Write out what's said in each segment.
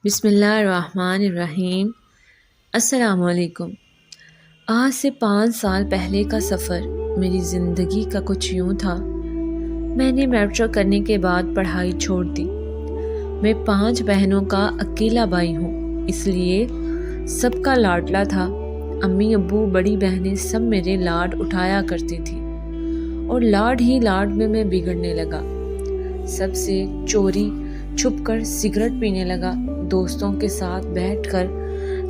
بسم اللہ الرحمن الرحیم۔ السلام علیکم۔ آج سے 5 سال پہلے کا سفر میری زندگی کا کچھ یوں تھا۔ میں نے میٹرک کرنے کے بعد پڑھائی چھوڑ دی۔ میں 5 بہنوں کا اکیلا بھائی ہوں، اس لیے سب کا لاڈلا تھا۔ امی ابو بڑی بہنیں سب میرے لاڈ اٹھایا کرتی تھی اور لاڈ ہی لاڈ میں بگڑنے لگا۔ سب سے چوری چھپ کر سگریٹ پینے لگا۔ دوستوں کے ساتھ بیٹھ کر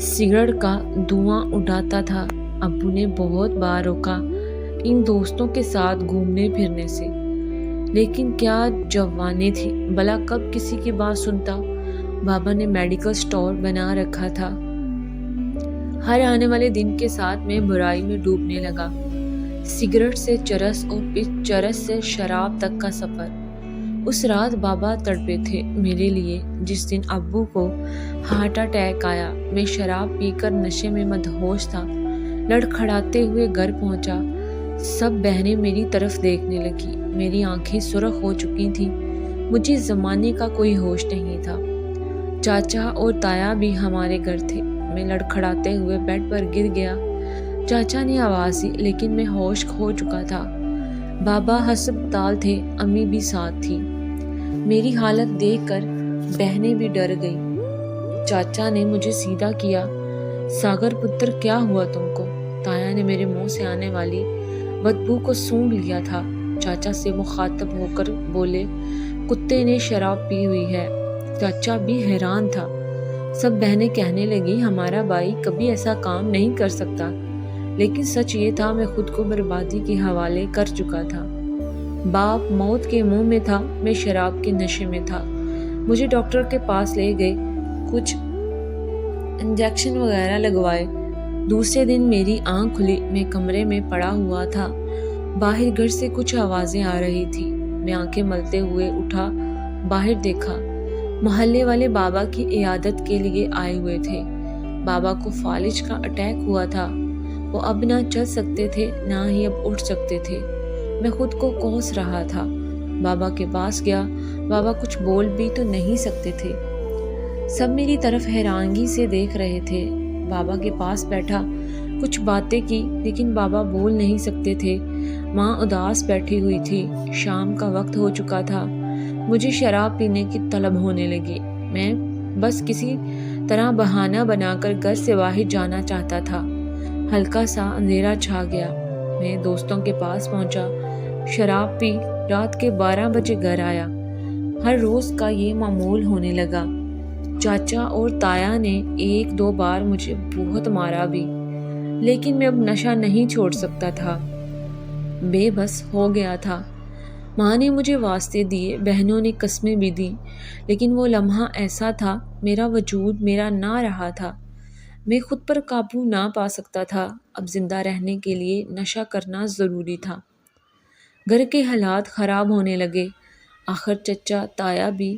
سگریٹ کا دھواں اڑاتا تھا۔ ابو نے بہت بار روکا ان دوستوں کے ساتھ گھومنے پھرنے سے، لیکن کیا جوانی تھی، بھلا کب کسی کی بات سنتا۔ بابا نے میڈیکل سٹور بنا رکھا تھا۔ ہر آنے والے دن کے ساتھ میں برائی میں ڈوبنے لگا۔ سگریٹ سے چرس اور پھر چرس سے شراب تک کا سفر۔ اس رات بابا تڑپے تھے میرے لیے جس دن ابو کو ہارٹ اٹیک آیا۔ میں شراب پی کر نشے میں مدہوش تھا۔ لڑکھڑاتے ہوئے گھر پہنچا۔ سب بہنیں میری طرف دیکھنے لگی۔ میری آنکھیں سرخ ہو چکی تھیں۔ مجھے زمانے کا کوئی ہوش نہیں تھا۔ چاچا اور تایا بھی ہمارے گھر تھے۔ میں لڑکھڑاتے ہوئے بیڈ پر گر گیا۔ چاچا نے آواز دی لیکن میں ہوش کھو چکا تھا۔ بابا ہسپتال تھے، امی بھی ساتھ تھی۔ میری حالت دیکھ کر بہنیں بھی ڈر گئیں۔ چاچا نے مجھے سیدھا کیا۔ ساگر پتر، کیا ہوا تم کو؟ تایا نے میرے منہ سے آنے والی بدبو کو سونگھ لیا تھا۔ چاچا سے مخاطب ہو کر بولے، کتے نے شراب پی ہوئی ہے۔ چاچا بھی حیران تھا۔ سب بہنیں کہنے لگی ہمارا بھائی کبھی ایسا کام نہیں کر سکتا، لیکن سچ یہ تھا میں خود کو بربادی کے حوالے کر چکا تھا۔ باپ موت کے منہ میں تھا، میں شراب کے نشے میں تھا۔ مجھے ڈاکٹر کے پاس لے گئے، کچھ انجیکشن وغیرہ لگوائے۔ دوسرے دن میری آنکھ کھلی، میں کمرے میں پڑا ہوا تھا۔ باہر گھر سے کچھ آوازیں آ رہی تھی۔ میں آنکھیں ملتے ہوئے اٹھا، باہر دیکھا۔ محلے والے بابا کی عیادت کے لیے آئے ہوئے تھے۔ بابا کو فالج کا اٹیک ہوا تھا۔ وہ اب نہ چل سکتے تھے، نہ ہی اب اٹھ سکتے تھے۔ میں خود کو کوس رہا تھا۔ بابا کے پاس گیا۔ بابا کچھ بول بھی تو نہیں سکتے تھے۔ سب میری طرف حیرانگی سے دیکھ رہے تھے۔ بابا کے پاس بیٹھا، کچھ باتیں کی، لیکن بابا بول نہیں سکتے تھے۔ ماں اداس بیٹھی ہوئی تھی۔ شام کا وقت ہو چکا تھا۔ مجھے شراب پینے کی طلب ہونے لگی۔ میں بس کسی طرح بہانہ بنا کر گھر سے باہر جانا چاہتا تھا۔ ہلکا سا اندھیرا چھا گیا۔ میں دوستوں کے پاس پہنچا، شراب پی، رات کے 12 بجے گھر آیا۔ ہر روز کا یہ معمول ہونے لگا۔ چاچا اور تایا نے 1-2 بار مجھے بہت مارا بھی، لیکن میں اب نشہ نہیں چھوڑ سکتا تھا۔ بے بس ہو گیا تھا۔ ماں نے مجھے واسطے دیے، بہنوں نے قسمیں بھی دی، لیکن وہ لمحہ ایسا تھا، میرا وجود میرا نہ رہا تھا۔ میں خود پر قابو نہ پا سکتا تھا۔ اب زندہ رہنے کے لیے نشہ کرنا ضروری تھا۔ گھر کے حالات خراب ہونے لگے۔ آخر چچا تایا بھی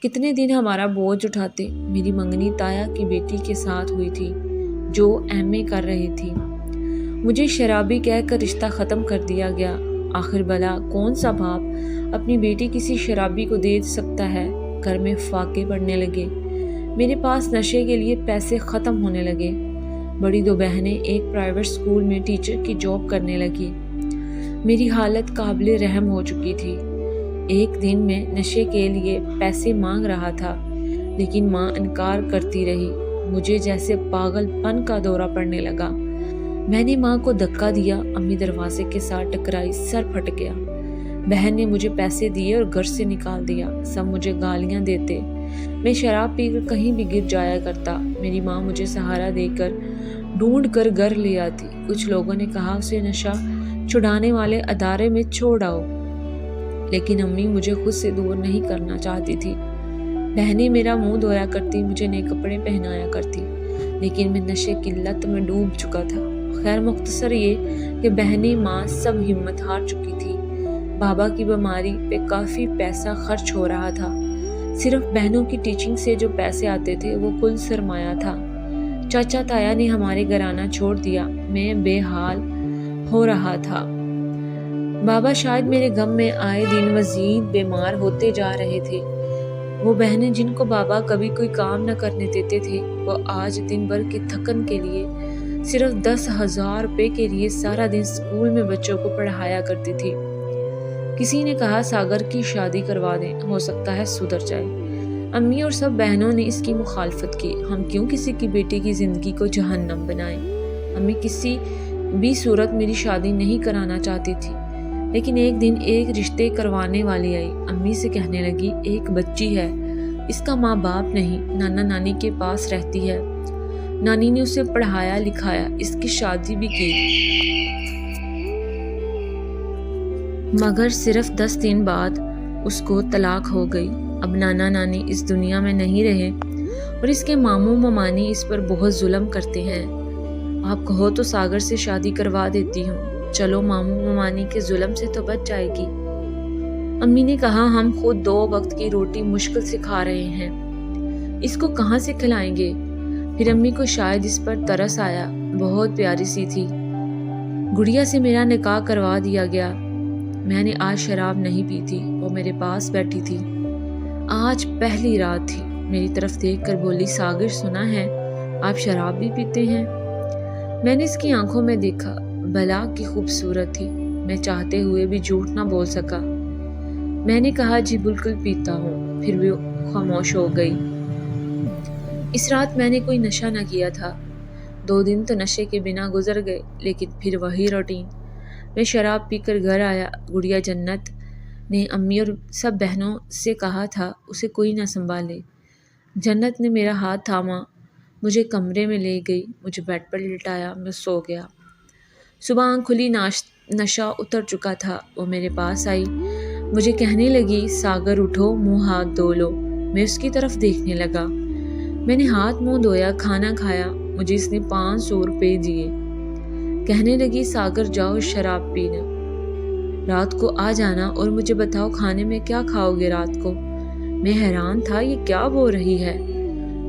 کتنے دن ہمارا بوجھ اٹھاتے۔ میری منگنی تایا کی بیٹی کے ساتھ ہوئی تھی جو MA کر رہی تھی۔ مجھے شرابی کہہ کر رشتہ ختم کر دیا گیا۔ آخر بھلا کون سا باپ اپنی بیٹی کسی شرابی کو دے سکتا ہے؟ گھر میں فاقے پڑنے لگے۔ میرے پاس نشے کے لیے پیسے ختم ہونے لگے۔ بڑی 2 بہنیں ایک پرائیویٹ اسکول میں ٹیچر کی جاب کرنے لگی۔ میری حالت قابل رحم ہو چکی تھی۔ ایک دن میں نشے کے لیے پیسے مانگ رہا تھا، لیکن ماں انکار کرتی رہی۔ مجھے جیسے پاگل پن کا دورہ پڑنے لگا۔ میں نے ماں کو دھکا دیا، امی دروازے کے ساتھ ٹکرائی، سر پھٹ گیا۔ بہن نے مجھے پیسے دیے اور گھر سے نکال دیا۔ سب مجھے گالیاں دیتے۔ میں شراب پی کر کہیں بھی گر جایا کرتا۔ میری ماں مجھے سہارا دے کر ڈھونڈ کر گھر لے آتی۔ کچھ لوگوں نے کہا اسے نشہ چھڑانے والے ادارے میں چھوڑ آؤ، لیکن امی مجھے خود سے دور نہیں کرنا چاہتی تھی۔ بہنیں میرا منہ دھویا کرتی، مجھے نئے کپڑے پہنایا کرتی، لیکن میں نشے کی لت میں ڈوب چکا تھا۔ خیر مختصر یہ کہ بہنیں، ماں سب ہمت ہار چکی تھی۔ بابا کی بیماری پہ کافی پیسہ خرچ ہو رہا تھا۔ صرف بہنوں کی ٹیچنگ سے جو پیسے آتے تھے وہ کل سرمایہ تھا۔ چاچا تایا نے ہمارے گھر آنا چھوڑ دیا۔ میں بے حال ہو رہا تھا۔ بابا شاید میرے غم میں آئے دن مزید بیمار ہوتے جا رہے تھے۔ وہ بہنیں جن کو بابا کبھی کوئی کام نہ کرنے دیتے تھے، وہ آج دن بھر کی تھکن کے لیے صرف 10,000 روپے کے لیے سارا دن اسکول میں بچوں کو پڑھایا کرتی تھی۔ کسی نے کہا ساگر کی شادی کروا دیں، ہو سکتا ہے سدھر جائے۔ امی اور سب بہنوں نے اس کی مخالفت کی۔ ہم کیوں کسی کی بیٹی کی زندگی کو جہنم بنائیں؟ امی کسی بھی صورت میری شادی نہیں کرانا چاہتی تھی، لیکن ایک دن ایک رشتے کروانے والی آئی۔ امی سے کہنے لگی، ایک بچی ہے، اس کا ماں باپ نہیں، نانا نانی کے پاس رہتی ہے، نانی نے اسے پڑھایا لکھایا، اس کی شادی بھی کی، مگر صرف 10 دن بعد اس کو طلاق ہو گئی۔ اب نانا نانی اس دنیا میں نہیں رہے اور اس کے ماموں ممانی اس پر بہت ظلم کرتے ہیں۔ آپ کہو تو ساگر سے شادی کروا دیتی ہوں، چلو ماموں ممانی کے ظلم سے تو بچ جائے گی۔ امی نے کہا، ہم خود 2 وقت کی روٹی مشکل سے کھا رہے ہیں، اس کو کہاں سے کھلائیں گے؟ پھر امی کو شاید اس پر ترس آیا، بہت پیاری سی تھی۔ گڑیا سے میرا نکاح کروا دیا گیا۔ میں نے آج شراب نہیں پی تھی، وہ میرے پاس بیٹھی تھی۔ آج پہلی رات تھی، میری طرف دیکھ کر بولی، ساگر سنا ہے آپ شراب بھی پیتے ہیں؟ میں نے اس کی آنکھوں میں دیکھا، بلا کی خوبصورت تھی۔ میں چاہتے ہوئے بھی جھوٹ نہ بول سکا۔ میں نے کہا، جی بالکل پیتا ہوں، پھر بھی خاموش ہو گئی۔ اس رات میں نے کوئی نشہ نہ کیا تھا۔ 2 دن تو نشے کے بنا گزر گئے، لیکن پھر وہی روٹین۔ میں شراب پی کر گھر آیا۔ گڑیا جنت نے امی اور سب بہنوں سے کہا تھا اسے کوئی نہ سنبھالے۔ جنت نے میرا ہاتھ تھاما، مجھے کمرے میں لے گئی، مجھے بیڈ پر لٹایا، میں سو گیا۔ صبح آنکھ کھلی، نشہ اتر چکا تھا۔ وہ میرے پاس آئی، مجھے کہنے لگی، ساگر اٹھو، منہ ہاتھ دھو لو۔ میں اس کی طرف دیکھنے لگا۔ میں نے ہاتھ منہ دھویا، کھانا کھایا، مجھے اس نے 500 روپے دیے۔ کہنے لگی، ساگر جاؤ شراب پینا، رات کو آ جانا اور مجھے بتاؤ کھانے میں کیا کھاؤ گے رات کو۔ میں حیران تھا، یہ کیا بول رہی ہے؟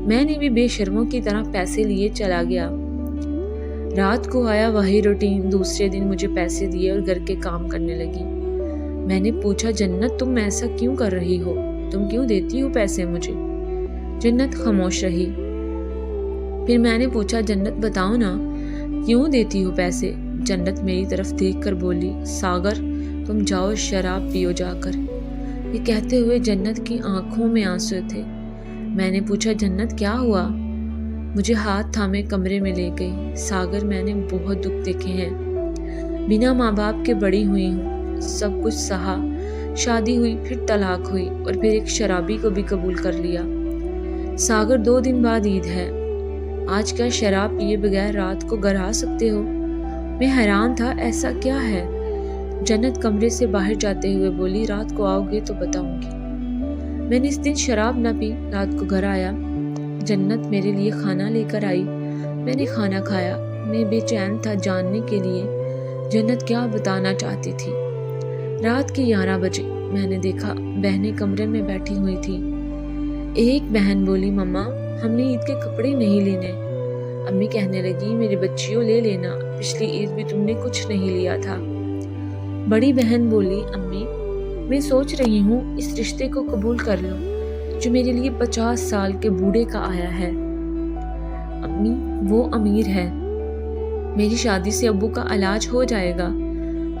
میں نے بھی بے شرموں کی طرح پیسے لیے چلا گیا۔ رات کو آیا وہی روٹین۔ دوسرے دن مجھے پیسے دیے اور گھر کے کام کرنے لگی۔ میں نے پوچھا، جنت تم ایسا کیوں کر رہی ہو؟ تم کیوں دیتی ہو پیسے مجھے؟ جنت خاموش رہی۔ پھر میں نے پوچھا، جنت بتاؤ نا کیوں دیتی ہو پیسے؟ جنت میری طرف دیکھ کر بولی، ساگر تم جاؤ شراب پیو جا کر۔ یہ کہتے ہوئے جنت کی آنکھوں میں آنسو تھے۔ میں نے پوچھا، جنت کیا ہوا؟ مجھے ہاتھ تھامے کمرے میں لے گئی۔ ساگر میں نے بہت دکھ دیکھے ہیں، بنا ماں باپ کے بڑی ہوئی ہوں، سب کچھ سہا، شادی ہوئی، پھر طلاق ہوئی اور پھر ایک شرابی کو بھی قبول کر لیا۔ ساگر 2 دن بعد عید ہے، آج کیا شراب پیے بغیر رات کو گھر آ سکتے ہو؟ میں حیران تھا، ایسا کیا ہے؟ جنت کمرے سے باہر جاتے ہوئے بولی، رات کو آؤ گے تو بتاؤں گی۔ میں نے اس دن شراب نہ پی، رات کو گھر آیا، جنت میرے لیے کھانا لے کر آئی، میں نے کھانا کھایا۔ میں بے چین تھا جاننے کے لیے جنت کیا بتانا چاہتی تھی۔ رات کے 11 بجے میں نے دیکھا بہنیں کمرے میں بیٹھی ہوئی تھی۔ ایک بہن بولی، مما ہم نے عید کے کپڑے نہیں لینے۔ امی کہنے لگی، میری بچیوں لے لینا، پچھلی عید بھی تم نے کچھ نہیں لیا تھا۔ بڑی بہن بولی، امی میں سوچ رہی ہوں اس رشتے کو قبول کر لوں جو میرے لیے 50 سال کے بوڑھے کا آیا ہے۔ امی وہ امیر ہے، میری شادی سے ابو کا علاج ہو جائے گا،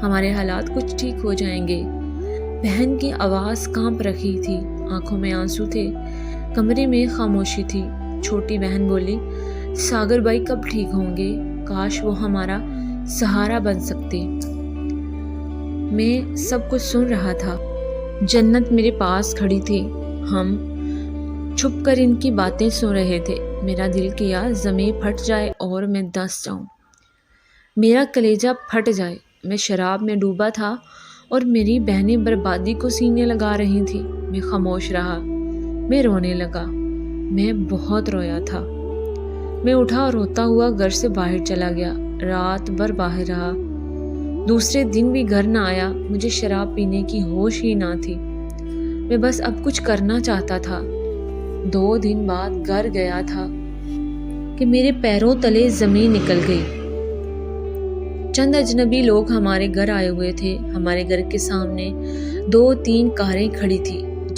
ہمارے حالات کچھ ٹھیک ہو جائیں گے۔ بہن کی آواز کانپ رہی تھی، آنکھوں میں آنسو تھے، کمرے میں خاموشی تھی۔ چھوٹی بہن بولی، ساگر بھائی کب ٹھیک ہوں گے؟ کاش وہ ہمارا سہارا بن سکتے۔ میں سب کچھ سن رہا تھا۔ جنت میرے پاس کھڑی تھی، ہم چھپ کر ان کی باتیں سن رہے تھے۔ میرا دل کیا زمین پھٹ جائے اور میں دس جاؤں، میرا کلیجہ پھٹ جائے۔ میں شراب میں ڈوبا تھا اور میری بہنیں بربادی کو سینے لگا رہی تھیں۔ میں خاموش رہا، میں رونے لگا، میں بہت رویا تھا۔ میں اٹھا اور روتا ہوا گھر سے باہر چلا گیا، رات بھر باہر رہا، دوسرے دن بھی گھر نہ آیا۔ مجھے شراب پینے کی ہوش ہی نہ تھی، میں بس اب کچھ کرنا چاہتا تھا۔ 2 دن بعد گھر گیا تھا کہ میرے پیروں تلے زمین نکل گئی۔ چند اجنبی لوگ ہمارے گھر آئے ہوئے تھے۔ ہمارے گھر کے سامنے 2-3 کاریں کھڑی تھی۔